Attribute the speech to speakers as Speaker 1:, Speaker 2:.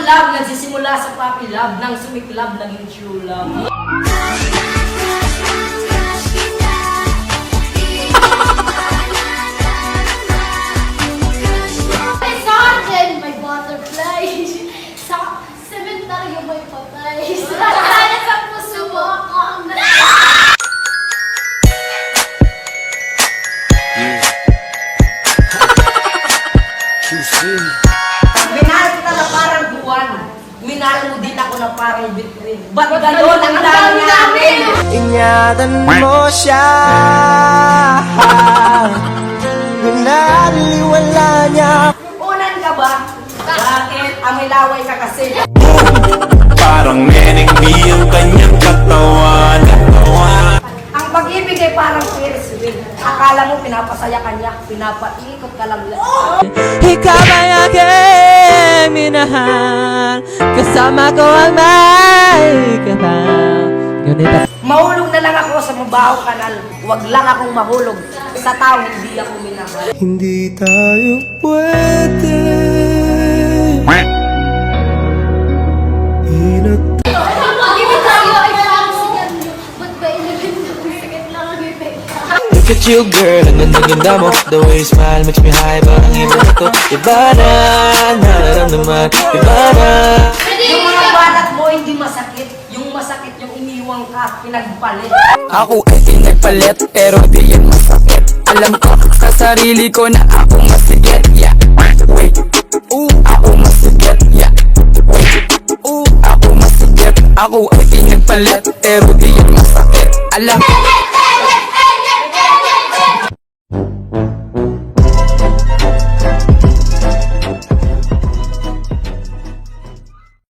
Speaker 1: love, nagsisimula sa puppy love, nang sumiklab, naging true love.
Speaker 2: Sa akin, may butterflies. Sa cemetery, may patay. Sa puso mo ako ang
Speaker 1: Minahal kita na parang buwan. Minahal mo din ako na parang bitrin. Ba't gano'n ang dami namin?
Speaker 3: Ingatan mo siya. Pinaliwala niya.
Speaker 1: Unan ka ba? Bakit? Amoy laway ka kasi.
Speaker 4: Parang Manning B ang kanyang katawan.
Speaker 1: Ang pag-ibig ay parang Ferris wheel. Akala mo pinapasaya ka niya, pinapaikot ka lang.
Speaker 3: Ikaw ay aking minahal. Kasama ko ang may kapal. Ngunit
Speaker 1: Mahulog na lang ako sa mabahong kanal. Huwag lang akong mahulog sa tao hindi ako minahal.
Speaker 3: hindi tayo pwede.
Speaker 2: Ibig tayo ay parang sigat nyo. Ba't ba ilagin mo? Sigat lang ang ibig.
Speaker 3: Look at you girl, ang ganda-ganda mo. The way you smile makes me high. Parang iba na to. Iba na, nararamdaman. Iba na.
Speaker 1: Yung mga balat mo hindi masakit. Yung masakit yung iniwang ka, pinagpalit.
Speaker 5: Ako ay pinagpalit pero di yan masakit. Alam ko sa sarili ko na ako masigit. Yeah, wait, ooh, ako masigit. Yeah, wait, ooh, ako masigit. Ako ay pinagpalit pero di yan masakit. Alam